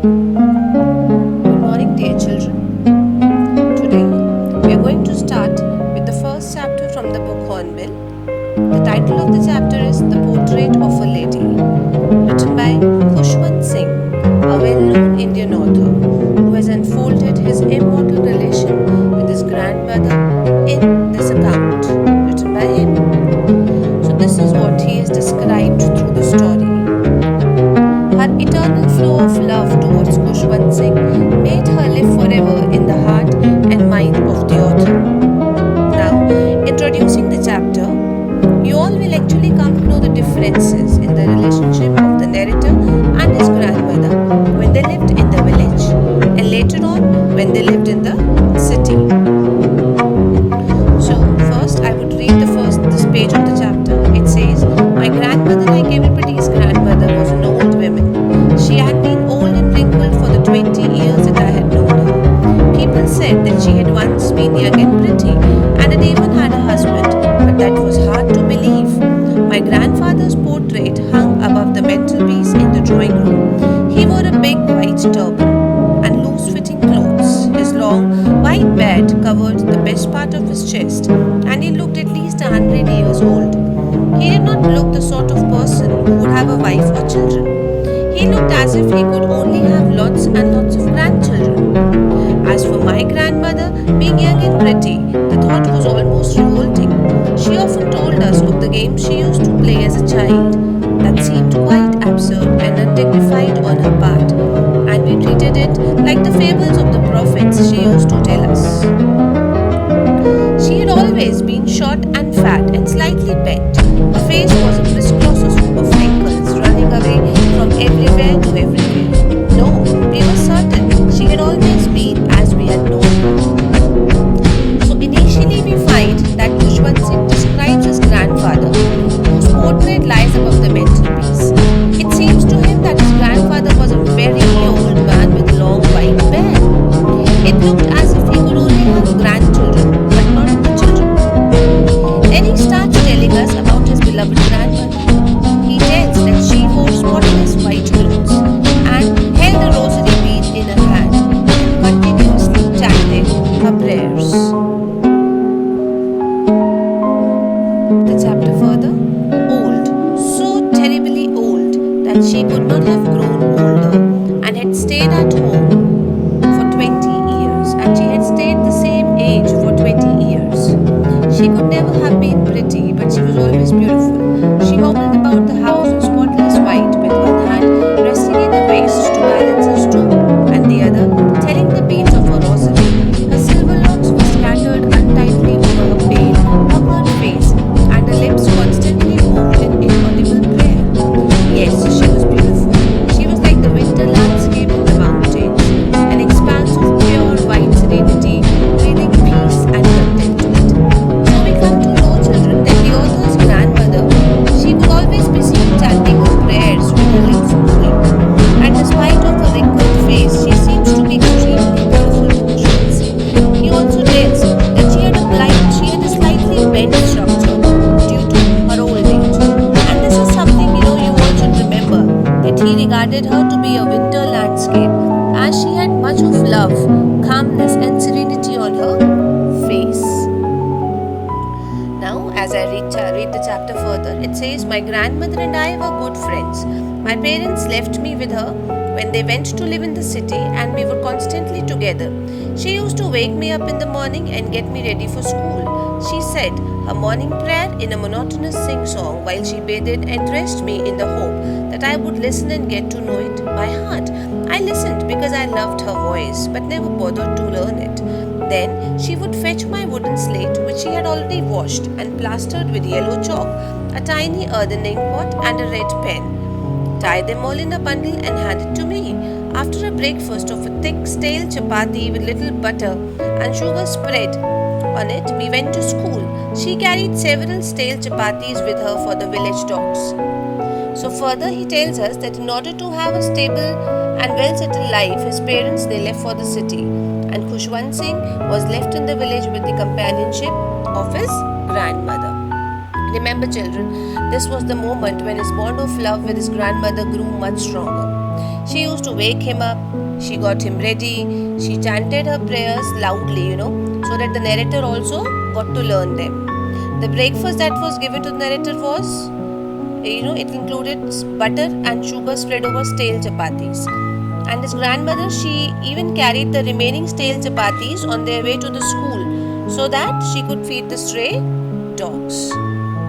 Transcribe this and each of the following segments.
Good morning, dear children. Today we are going to start with the first chapter from the book Hornbill. The title of the chapter is The Portrait of a Lady, written by Khushwant Singh, a well-known Indian author who has unfolded his immortal relation with his grandmother in this account written by him. So this is what he has described through the story. Her eternal flow of love towards Khushwant Singh made her live forever in the heart and mind of the author. Now, introducing the chapter, you all will actually come to know the differences in the relationship of the narrator and his grandmother when they lived in the village and later on when they lived in the city. So, first I would read this page of the chapter. It says, my grandmother, like everybody's grandmother, was an old woman. She had been old and wrinkled for the 20 years that I had known her. People said that she had once been young and pretty and had even had a husband, but that was hard to believe. My grandfather's portrait hung above the mantelpiece in the drawing room. He wore a big white turban and loose-fitting clothes. His long white beard covered the best part of his chest, and he looked at least 100 years old. He did not look the sort of person who would have a wife or children. He looked as if he could only have lots and lots of grandchildren. As for my grandmother, being young and pretty, the thought was almost revolting. She often told us of the games she used to play as a child that seemed quite absurd and undignified on her part, and we treated it like the fables of the prophets she used to tell us. She had always been short and fat and slightly bent. Her face was a crisscross of wrinkles running away from everywhere to everywhere. No, we were certain she had always been as we had known her. So initially we find that Khushwant Singh describes his grandfather, whose portrait lies above the mantelpiece. It seems to him that his grandfather was a very old man with long white beard. It looked as if he could only have grandchildren, but not the children. Then he starts telling us about his beloved grandmother. He tells that she wore spotless white clothes and held a rosary bead in her hand and continuously chanted her prayers. The chapter further. Old, so terribly old that she could not have grown older and had stayed at home for 20 years, and she had stayed the same age for 20 years. She could never have been pretty, but she was always beautiful. She hobbled about the house in spotless white with one hand resting in her waist to balance her stool and the other telling the beads of her rosary. Her silver locks were scattered untidily over her pale, puckered face, and her lips constantly moved in inaudible prayer. Yes, she was beautiful. She was like the winter landscape in the mountains, an expanse of pure white serenity, breathing peace and contentment. So we come to know, children, that the author's grandmother, she could always be seen chanting her prayers with her lips moving. And despite of her wrinkled face, she seems to be extremely beautiful to Khushwant Singh. He also tells that she had a slightly bent structure due to her old age. And this is something you all should remember, that he regarded her to be a winter landscape, as she had much of love, calmness and serenity on her face. Now, as I read the chapter further, it says, my grandmother and I were good friends. My parents left me with her when they went to live in the city, and we were constantly together. She used to wake me up in the morning and get me ready for school. She said her morning prayer in a monotonous sing-song while she bathed and dressed me in the hope that I would listen and get to know it by heart. I listened because I loved her voice, but never bothered to learn it. Then she would fetch my wooden slate, which she had already washed and plastered with yellow chalk, a tiny earthen ink pot and a red pen, tie them all in a bundle and hand it to me. After a breakfast of a thick stale chapati with little butter and sugar spread on it, we went to school. She carried several stale chapatis with her for the village dogs. So further he tells us that in order to have a stable and well-settled life, his parents they left for the city, and Khushwant Singh was left in the village with the companionship of his grandmother. Remember, children, this was the moment when his bond of love with his grandmother grew much stronger. She used to wake him up, she got him ready, she chanted her prayers loudly, so that the narrator also got to learn them. The breakfast that was given to the narrator was, it included butter and sugar spread over stale chapatis. And his grandmother, she even carried the remaining stale chapatis on their way to the school so that she could feed the stray dogs.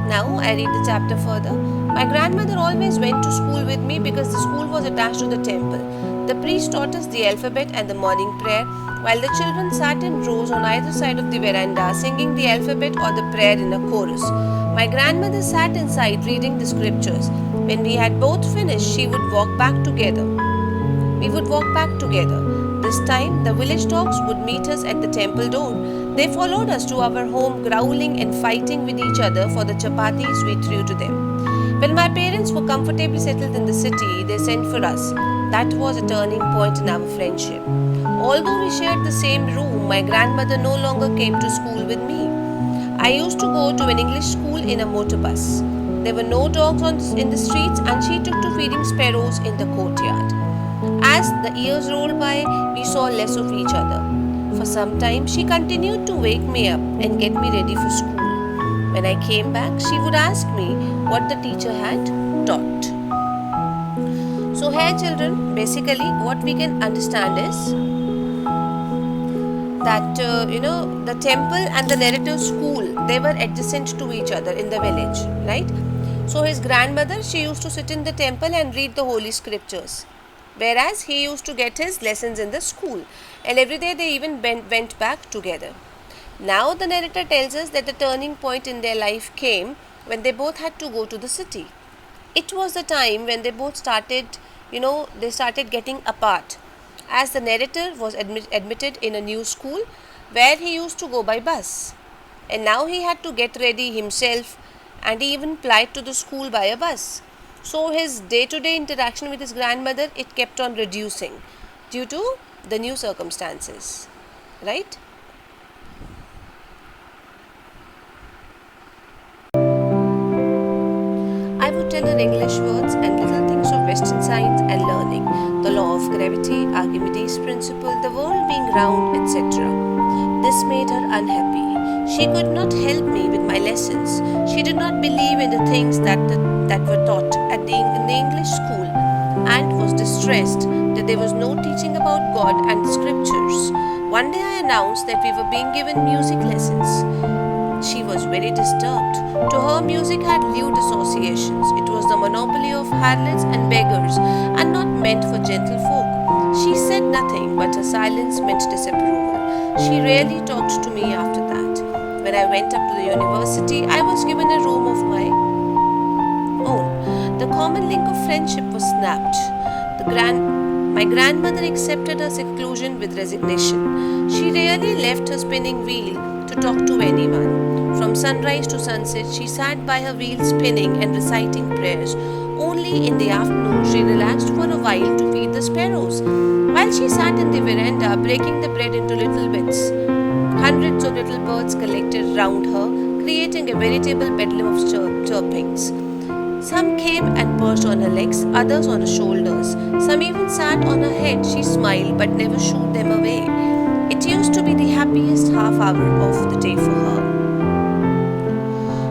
Now I read the chapter further. My grandmother always went to school with me because the school was attached to the temple. The priest taught us the alphabet and the morning prayer, while the children sat in rows on either side of the veranda singing the alphabet or the prayer in a chorus. My grandmother sat inside reading the scriptures. When we had both finished, she would walk back together. We would walk back together. This time, the village dogs would meet us at the temple door. They followed us to our home, growling and fighting with each other for the chapatis we threw to them. When my parents were comfortably settled in the city, they sent for us. That was a turning point in our friendship. Although we shared the same room, my grandmother no longer came to school with me. I used to go to an English school in a motor bus. There were no dogs in the streets, and she took to feeding sparrows in the courtyard. As the years rolled by, we saw less of each other. For some time, she continued to wake me up and get me ready for school. When I came back, she would ask me what the teacher had taught. So here, children, basically what we can understand is that, the temple and the narrative school, they were adjacent to each other in the village, right? So his grandmother, she used to sit in the temple and read the holy scriptures, whereas he used to get his lessons in the school, and every day they even went back together. Now the narrator tells us that the turning point in their life came when they both had to go to the city. It was the time when they both started, they started getting apart, as the narrator was admitted in a new school where he used to go by bus, and now he had to get ready himself, and he even applied to the school by a bus. So his day-to-day interaction with his grandmother, it kept on reducing due to the new circumstances, right? I would tell her English words and little things of Western science and learning, the law of gravity, Archimedes' principle, the world being round, etc. This made her unhappy. She could not help me with my lessons. She did not believe in the things that were taught in the English school, and was distressed that there was no teaching about God and the scriptures. One day I announced that we were being given music lessons. She was very disturbed. To her, music had lewd associations. It was the monopoly of harlots and beggars, and not meant for gentle folk. She said nothing, but her silence meant disapproval. She rarely talked to me after that. When I went up to the university, I was given a room of my own. The common link of friendship was snapped. My grandmother accepted her seclusion with resignation. She rarely left her spinning wheel to talk to anyone. From sunrise to sunset, she sat by her wheel spinning and reciting prayers. Only in the afternoon, she relaxed for a while to feed the sparrows. While she sat in the veranda, breaking the bread into little bits, hundreds of little birds collected round her, creating a veritable bedlam of chirpings. Some came and perched on her legs, others on her shoulders. Some even sat on her head. She smiled but never shooed them away. It used to be the happiest half hour of the day for her.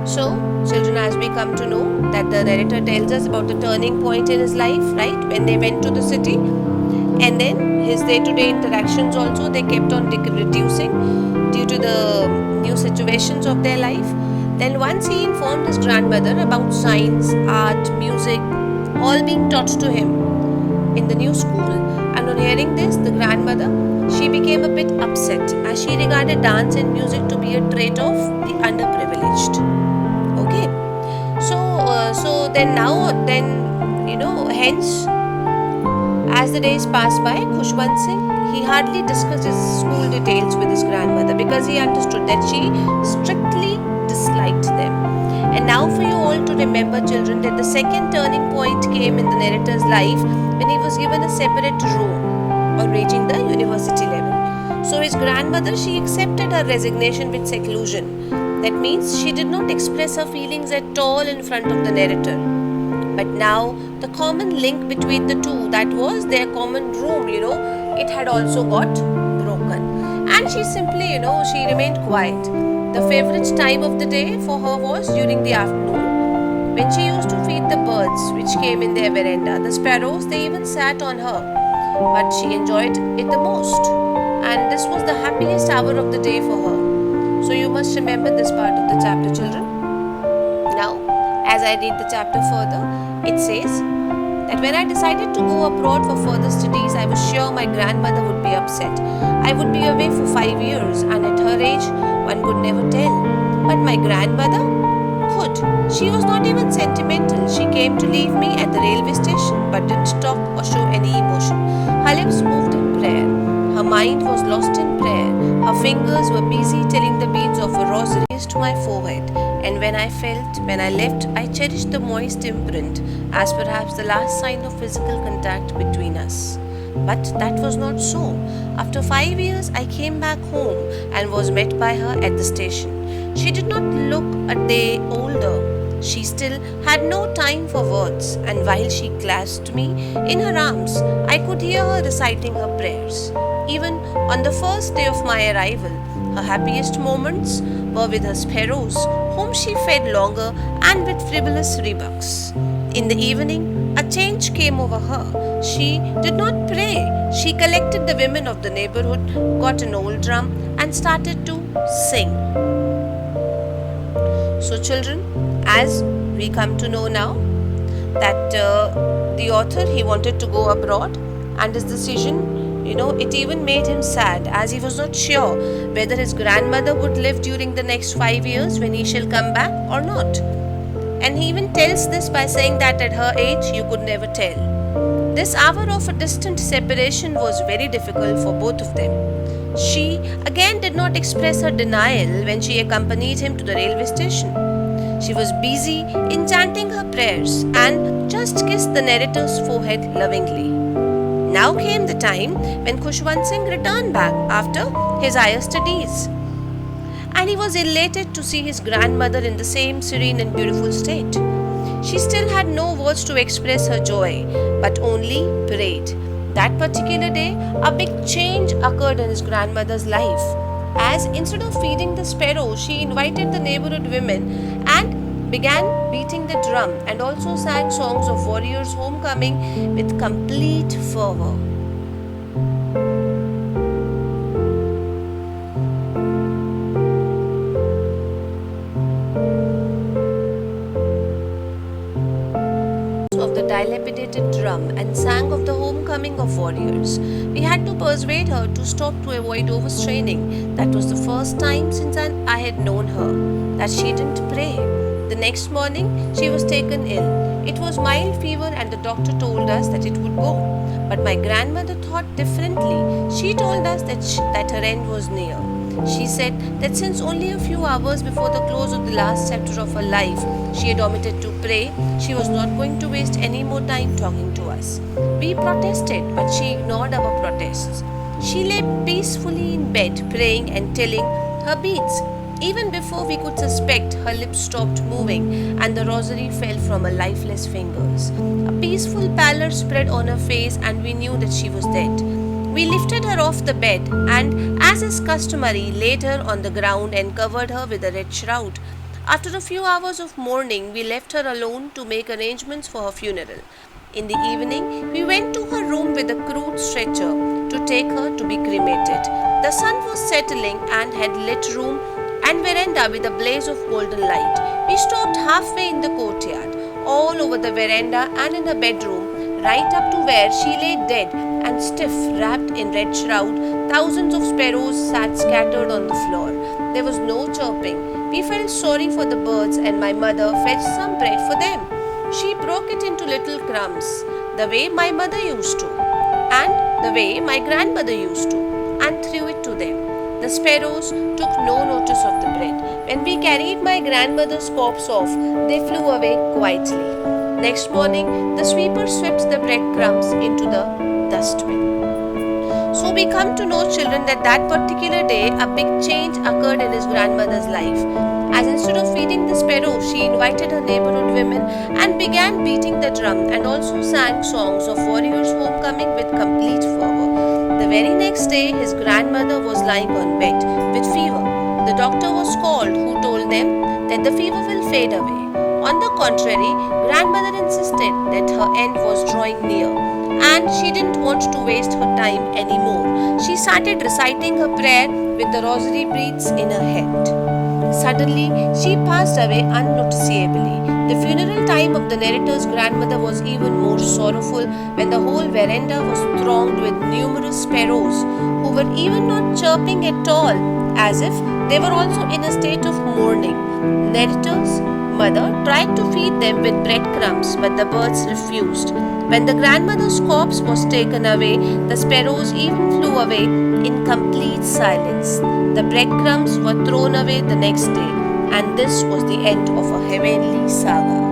So, children, as we come to know that the narrator tells us about the turning point in his life, right, when they went to the city, and then his day-to-day interactions also, they kept on reducing due to the new situations of their life. Then once he informed his grandmother about science, art, music, all being taught to him in the new school, and on hearing this, the grandmother, she became a bit upset, as she regarded dance and music to be a trait of the underprivileged. Okay, so hence, as the days passed by, Khushwant Singh, he hardly discussed his school details with his grandmother because he understood that she strictly disliked them. And now for you all to remember, children, that the second turning point came in the narrator's life when he was given a separate room on reaching the university level. So his grandmother, she accepted her resignation with seclusion. That means she did not express her feelings at all in front of the narrator. But now the common link between the two, that was their common room, it had also got broken. And she simply, she remained quiet. The favorite time of the day for her was during the afternoon when she used to feed the birds which came in their veranda. The sparrows, they even sat on her, but she enjoyed it the most. And this was the happiest hour of the day for her. So you must remember this part of the chapter, children. Now, as I read the chapter further, it says that when I decided to go abroad for further studies, I was sure my grandmother would be upset. I would be away for 5 years, and at her age, one could never tell. But my grandmother could. She was not even sentimental. She came to leave me at the railway station, but didn't talk or show any emotion. Her lips moved in prayer. Her mind was lost in prayer. Her fingers were busy telling the beads of a rosary to my forehead. And when I left, I cherished the moist imprint as perhaps the last sign of physical contact between us. But that was not so. After 5 years, I came back home and was met by her at the station. She did not look a day older. She still had no time for words, and while she clasped me in her arms, I could hear her reciting her prayers. Even on the first day of my arrival, her happiest moments were with her sparrows, whom she fed longer and with frivolous rebuks. In the evening, a change came over her. She did not pray. She collected the women of the neighborhood, got an old drum, and started to sing. So, children, as we come to know now that the author, he wanted to go abroad, and his decision, it even made him sad, as he was not sure whether his grandmother would live during the next 5 years when he shall come back or not. And he even tells this by saying that at her age you could never tell. This hour of a distant separation was very difficult for both of them. She again did not express her denial when she accompanied him to the railway station. She was busy in chanting her prayers and just kissed the narrator's forehead lovingly. Now came the time when Khushwant Singh returned back after his higher studies, and he was elated to see his grandmother in the same serene and beautiful state. She still had no words to express her joy, but only prayed. That particular day, a big change occurred in his grandmother's life, as instead of feeding the sparrow, she invited the neighborhood women and began beating the drum, and also sang songs of warriors' homecoming with complete fervor. Of the dilapidated drum and sang of the homecoming of warriors. We had to persuade her to stop to avoid overstraining. That was the first time since I had known her that she didn't pray. The next morning, she was taken ill. It was mild fever, and the doctor told us that it would go. But my grandmother thought differently. She told us that her end was near. She said that since only a few hours before the close of the last chapter of her life, she had omitted to pray, she was not going to waste any more time talking to us. We protested, but she ignored our protests. She lay peacefully in bed, praying and telling her beads. Even before we could suspect, her lips stopped moving and the rosary fell from her lifeless fingers. A peaceful pallor spread on her face, and we knew that she was dead. We lifted her off the bed and, as is customary, laid her on the ground and covered her with a red shroud. After a few hours of mourning, we left her alone to make arrangements for her funeral. In the evening, we went to her room with a crude stretcher to take her to be cremated. The sun was settling and had lit room and veranda with a blaze of golden light. We stopped halfway in the courtyard, all over the veranda and in her bedroom, right up to where she lay dead and stiff, wrapped in red shroud. Thousands of sparrows sat scattered on the floor. There was no chirping. We felt sorry for the birds, and my mother fetched some bread for them. She broke it into little crumbs, the way my mother used to, and the way my grandmother used to, and threw it to them. The sparrows took no notice of the bread. When we carried my grandmother's corpse off, they flew away quietly. Next morning, the sweeper swept the breadcrumbs into the dustbin. So we come to know, children, that that particular day a big change occurred in his grandmother's life. As instead of feeding the sparrow, she invited her neighborhood women and began beating the drum and also sang songs of warriors' homecoming with complete fervor. The very next day, his grandmother was lying on bed with fever. The doctor was called, who told them that the fever will fade away. On the contrary, grandmother insisted that her end was drawing near and she didn't want to waste her time anymore. She started reciting her prayer with the rosary beads in her head. Suddenly, she passed away unnoticeably. The funeral time of the narrator's grandmother was even more sorrowful when the whole veranda was thronged with numerous sparrows who were even not chirping at all, as if they were also in a state of mourning. Narrator's mother tried to feed them with breadcrumbs, but the birds refused. When the grandmother's corpse was taken away, the sparrows even flew away in complete silence. The breadcrumbs were thrown away the next day, and this was the end of a heavenly saga.